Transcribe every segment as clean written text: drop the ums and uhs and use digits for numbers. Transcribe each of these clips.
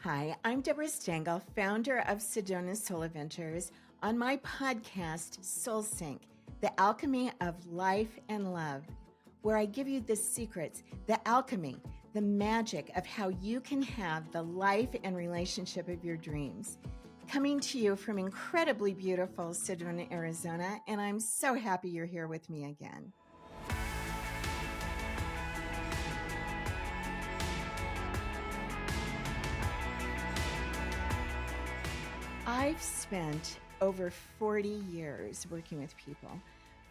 Hi, I'm Debra Stengel, founder of Sedona Soul Adventures, on my podcast, Soul Sync, the alchemy of life and love, where I give you the secrets, the alchemy, the magic of how you can have the life and relationship of your dreams. Coming to you from incredibly beautiful Sedona, Arizona, and I'm so happy you're here with me again. I've spent over 40 years working with people,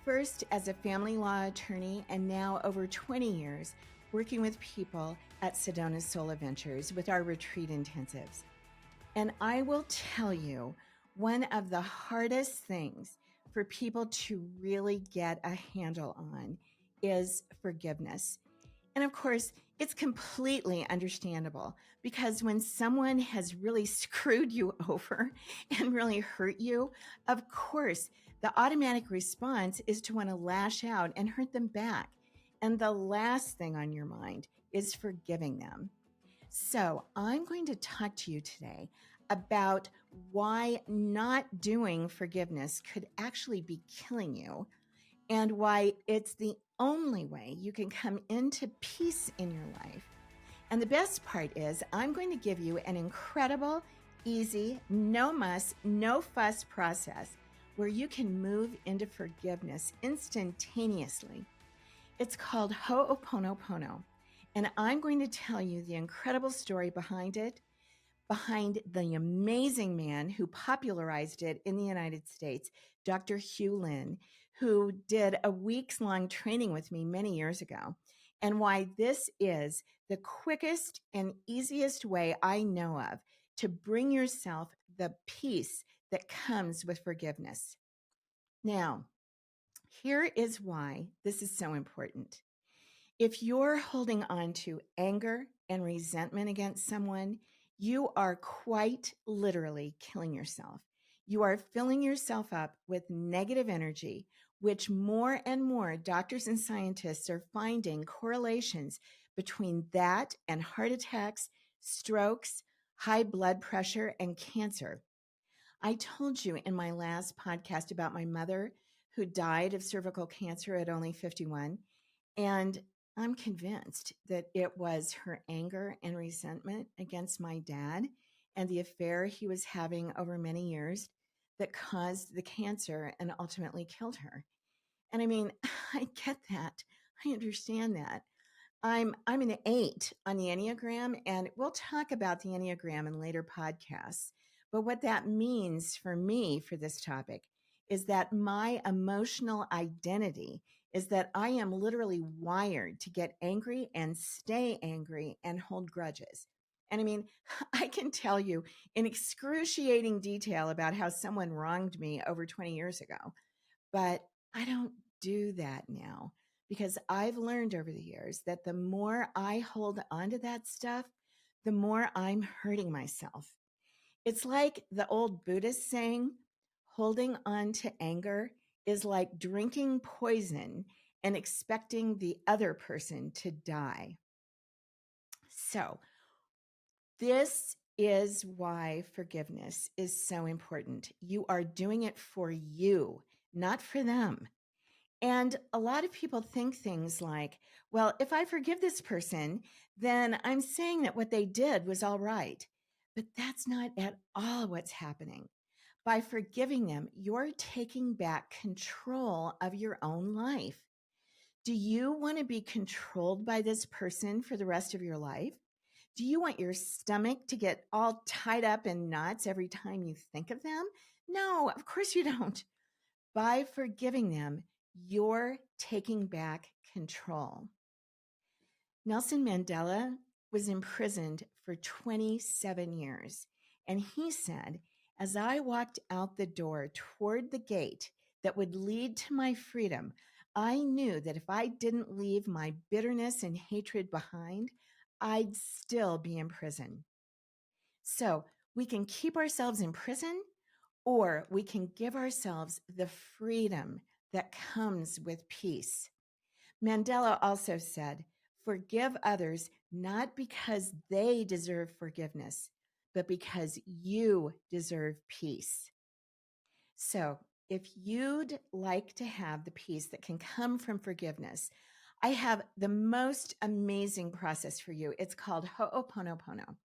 first as a family law attorney, and now over 20 years working with people at Sedona Soul Adventures with our retreat intensives. And I will tell you, one of the hardest things for people to really get a handle on is forgiveness. And of course, it's completely understandable because when someone has really screwed you over and really hurt you, of course, the automatic response is to want to lash out and hurt them back. And the last thing on your mind is forgiving them. So I'm going to talk to you today about why not doing forgiveness could actually be killing you, and why it's the only way you can come into peace in your life. And the best part is, I'm going to give you an incredible, easy, no muss, no fuss process where you can move into forgiveness instantaneously. It's called Ho'oponopono, and I'm going to tell you the incredible story behind it, behind the amazing man who popularized it in the United States, Dr. Hugh Lin, who did a weeks-long training with me many years ago, and why this is the quickest and easiest way I know of to bring yourself the peace that comes with forgiveness. Now, here is why this is so important. If you're holding on to anger and resentment against someone, you are quite literally killing yourself. You are filling yourself up with negative energy, which more and more doctors and scientists are finding correlations between that and heart attacks, strokes, high blood pressure, and cancer. I told you in my last podcast about my mother who died of cervical cancer at only 51. And I'm convinced that it was her anger and resentment against my dad and the affair he was having over many years that caused the cancer and ultimately killed her. And I mean, I get that. I understand that. I'm an 8 on the Enneagram, and we'll talk about the Enneagram in later podcasts. But what that means for me for this topic is that my emotional identity is that I am literally wired to get angry and stay angry and hold grudges. And I mean, I can tell you in excruciating detail about how someone wronged me over 20 years ago, but I don't do that now because I've learned over the years that the more I hold onto that stuff, the more I'm hurting myself. It's like the old Buddhist saying, holding on to anger is like drinking poison and expecting the other person to die. So, this is why forgiveness is so important. You are doing it for you, not for them. And a lot of people think things like, well, if I forgive this person, then I'm saying that what they did was all right. But that's not at all what's happening. By forgiving them, you're taking back control of your own life. Do you want to be controlled by this person for the rest of your life? Do you want your stomach to get all tied up in knots every time you think of them? No, of course you don't. By forgiving them, you're taking back control. Nelson Mandela was imprisoned for 27 years, and he said, as I walked out the door toward the gate that would lead to my freedom, I knew that if I didn't leave my bitterness and hatred behind, I'd still be in prison. So we can keep ourselves in prison, or we can give ourselves the freedom that comes with peace. Mandela also said, forgive others not because they deserve forgiveness, but because you deserve peace. So, if you'd like to have the peace that can come from forgiveness, I have the most amazing process for you. It's called Ho'oponopono.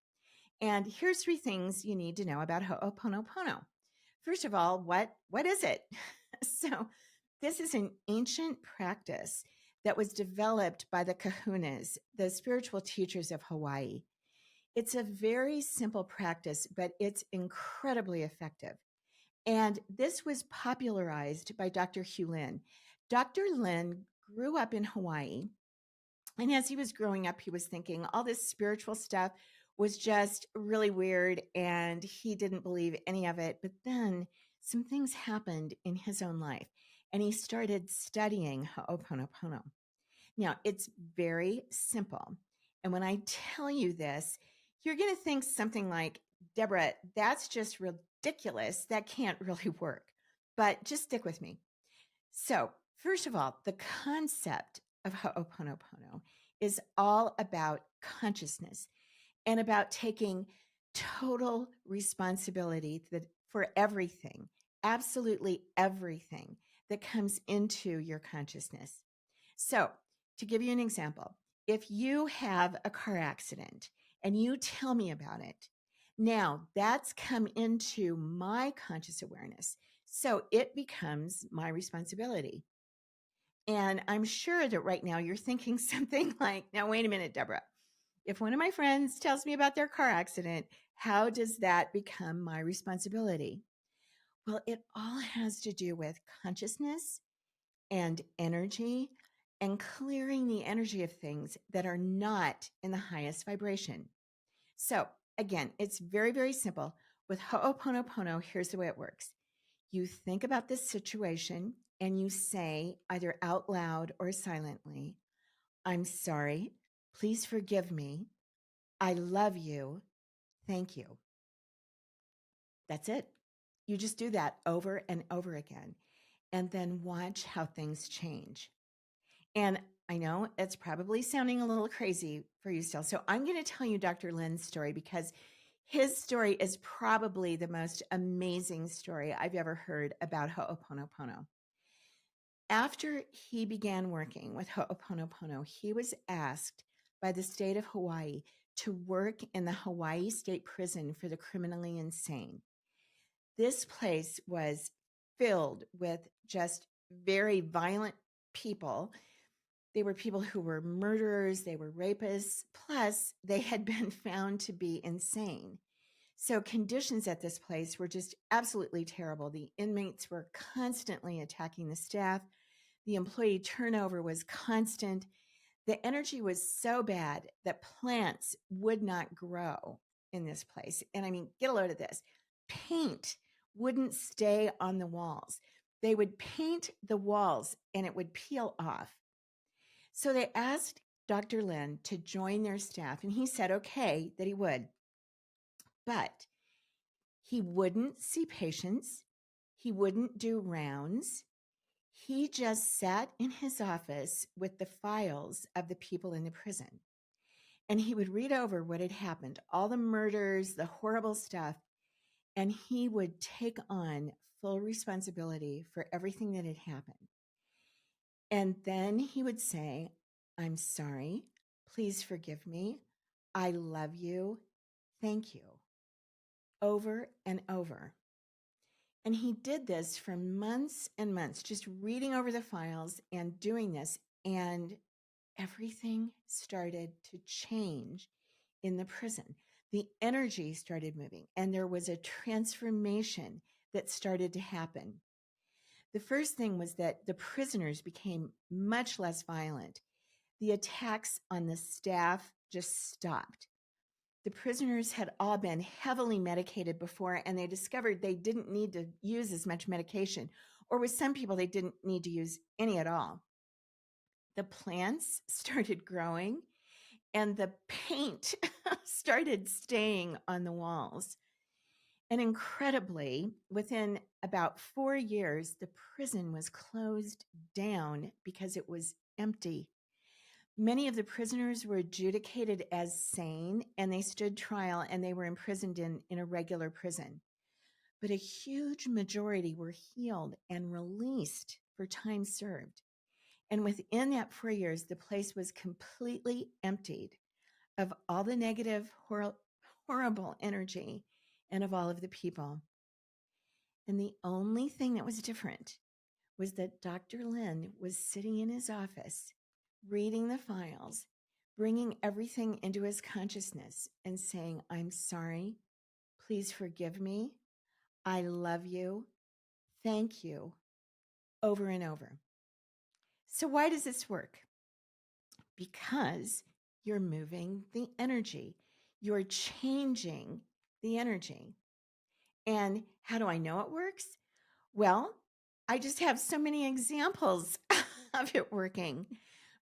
And here's 3 things you need to know about Ho'oponopono. First of all, what is it? So, this is an ancient practice that was developed by the kahunas, the spiritual teachers of Hawaii. It's a very simple practice, but it's incredibly effective. And this was popularized by Dr. Hugh Lin. Dr. Lin grew up in Hawaii. And as he was growing up, he was thinking all this spiritual stuff was just really weird and he didn't believe any of it. But then some things happened in his own life and he started studying Ho'oponopono. Now, it's very simple. And when I tell you this, you're going to think something like, Debra, that's just ridiculous. That can't really work. But just stick with me. So, first of all, the concept of Ho'oponopono is all about consciousness and about taking total responsibility for everything, absolutely everything that comes into your consciousness. So, to give you an example, if you have a car accident and you tell me about it, now that's come into my conscious awareness. So it becomes my responsibility. And I'm sure that right now you're thinking something like, now, wait a minute, Debra. If one of my friends tells me about their car accident, how does that become my responsibility? Well, it all has to do with consciousness and energy and clearing the energy of things that are not in the highest vibration. So again, it's very, very simple. With Ho'oponopono, here's the way it works. You think about this situation and you say either out loud or silently, I'm sorry, please forgive me, I love you, thank you. That's it. You just do that over and over again and then watch how things change. And I know it's probably sounding a little crazy for you still. So I'm going to tell you Dr. Lin's story because his story is probably the most amazing story I've ever heard about Ho'oponopono. After he began working with Ho'oponopono, he was asked by the state of Hawaii to work in the Hawaii State Prison for the criminally insane. This place was filled with just very violent people. They were people who were murderers, they were rapists, plus they had been found to be insane. So conditions at this place were just absolutely terrible. The inmates were constantly attacking the staff. The employee turnover was constant. The energy was so bad that plants would not grow in this place. And I mean, get a load of this. Paint wouldn't stay on the walls. They would paint the walls and it would peel off. So they asked Dr. Lin to join their staff, and he said, okay, that he would. But he wouldn't see patients. He wouldn't do rounds. He just sat in his office with the files of the people in the prison. And he would read over what had happened, all the murders, the horrible stuff, and he would take on full responsibility for everything that had happened. And then he would say, I'm sorry. Please forgive me. I love you. Thank you. Over and over. And he did this for months and months, just reading over the files and doing this. And everything started to change in the prison. The energy started moving, and there was a transformation that started to happen. The first thing was that the prisoners became much less violent. The attacks on the staff just stopped. The prisoners had all been heavily medicated before, and they discovered they didn't need to use as much medication, or with some people, they didn't need to use any at all. The plants started growing, and the paint started staying on the walls. And incredibly, within about 4 years, the prison was closed down because it was empty. Many of the prisoners were adjudicated as sane, and they stood trial, and they were imprisoned in a regular prison. But a huge majority were healed and released for time served. And within that 4 years, the place was completely emptied of all the negative, horrible energy and of all of the people. And the only thing that was different was that Dr. Lin was sitting in his office, reading the files, bringing everything into his consciousness and saying, I'm sorry, please forgive me, I love you, thank you, over and over. So why does this work? Because you're moving the energy. You're changing the energy. And how do I know it works? Well, I just have so many examples of it working.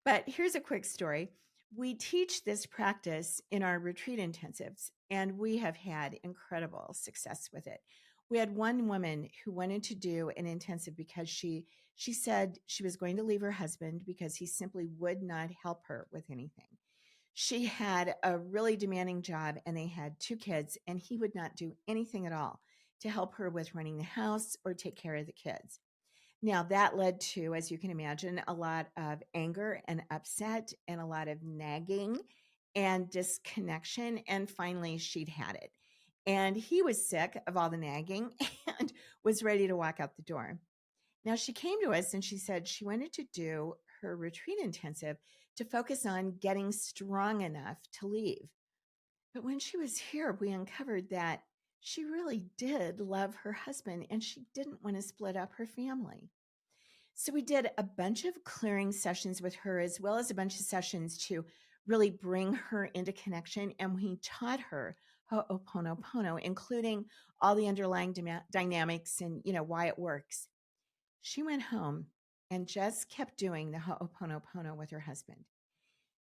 But here's a quick story. We teach this practice in our retreat intensives, and we have had incredible success with it. We had one woman who wanted to do an intensive because she said she was going to leave her husband because he simply would not help her with anything. She had a really demanding job, and they had 2 kids, and he would not do anything at all to help her with running the house or take care of the kids. Now, that led to, as you can imagine, a lot of anger and upset and a lot of nagging and disconnection. And finally, she'd had it. And he was sick of all the nagging and was ready to walk out the door. Now, she came to us and she said she wanted to do her retreat intensive to focus on getting strong enough to leave. But when she was here, we uncovered that she really did love her husband and she didn't want to split up her family. So we did a bunch of clearing sessions with her, as well as a bunch of sessions to really bring her into connection. And we taught her Ho'oponopono, including all the underlying dynamics and, why it works. She went home and just kept doing the Ho'oponopono with her husband.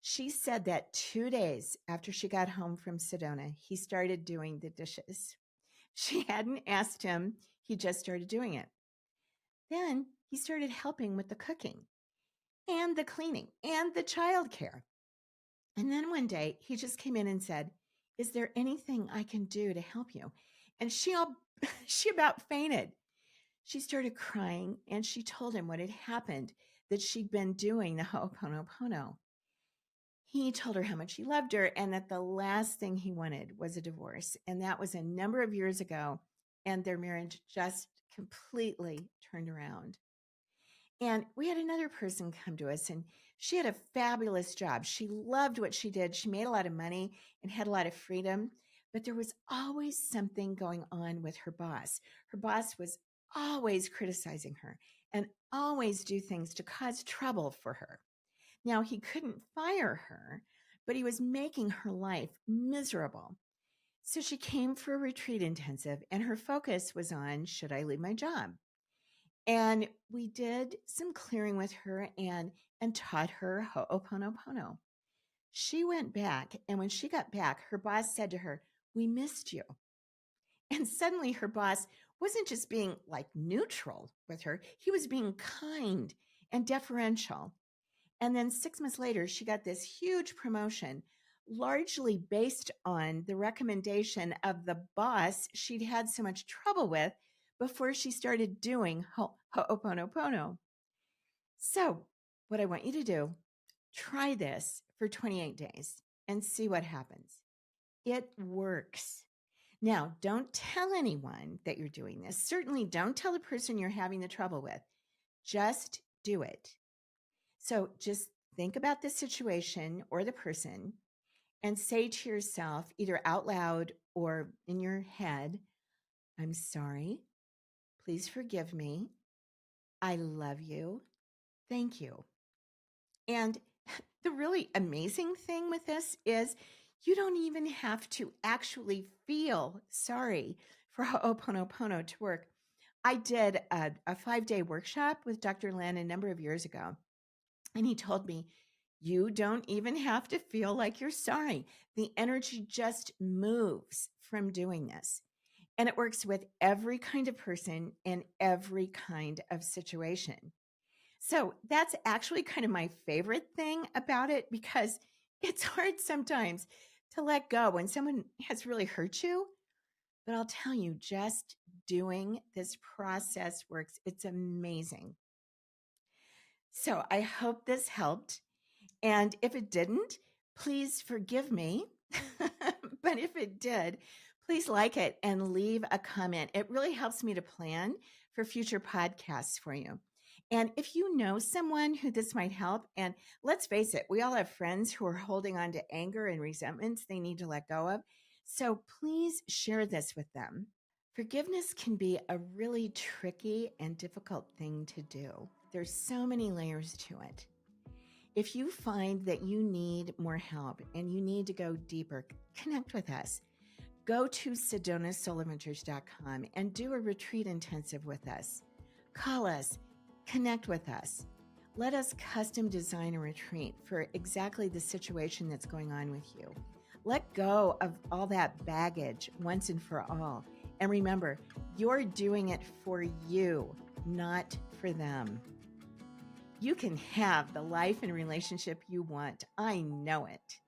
She said that 2 days after she got home from Sedona, he started doing the dishes. She hadn't asked him. He just started doing it. Then he started helping with the cooking and the cleaning and the childcare. And then one day he just came in and said, is there anything I can do to help you? And she about fainted. She started crying and she told him what had happened, that she'd been doing the Ho'oponopono. He told her how much he loved her and that the last thing he wanted was a divorce. And that was a number of years ago. And their marriage just completely turned around. And we had another person come to us and she had a fabulous job. She loved what she did. She made a lot of money and had a lot of freedom, but there was always something going on with her boss. Her boss was always criticizing her and always do things to cause trouble for her. Now, he couldn't fire her, but he was making her life miserable. So she came for a retreat intensive and her focus was on, should I leave my job? And we did some clearing with her and taught her Ho'oponopono. She went back, and when she got back, her boss said to her, we missed you. And suddenly her boss wasn't just being like neutral with her, he was being kind and deferential. And then 6 months later, she got this huge promotion, largely based on the recommendation of the boss she'd had so much trouble with before she started doing Ho'oponopono. So what I want you to do, try this for 28 days and see what happens. It works. Now, don't tell anyone that you're doing this. Certainly don't tell the person you're having the trouble with. Just do it. So just think about the situation or the person and say to yourself, either out loud or in your head, I'm sorry. Please forgive me. I love you. Thank you. And the really amazing thing with this is you don't even have to actually feel sorry for Ho'oponopono to work. I did a 5-day workshop with Dr. Lin a number of years ago, and he told me, you don't even have to feel like you're sorry. The energy just moves from doing this. And it works with every kind of person in every kind of situation. So that's actually kind of my favorite thing about it because it's hard sometimes to let go when someone has really hurt you. But I'll tell you, just doing this process works. It's amazing. So I hope this helped. And if it didn't, please forgive me. But if it did, please like it and leave a comment. It really helps me to plan for future podcasts for you. And if you know someone who this might help, and let's face it, we all have friends who are holding on to anger and resentments they need to let go of. So please share this with them. Forgiveness can be a really tricky and difficult thing to do. There's so many layers to it. If you find that you need more help and you need to go deeper, connect with us. Go to SedonaSolarVentures.com and do a retreat intensive with us. Call us, connect with us. Let us custom design a retreat for exactly the situation that's going on with you. Let go of all that baggage once and for all. And remember, you're doing it for you, not for them. You can have the life and relationship you want. I know it.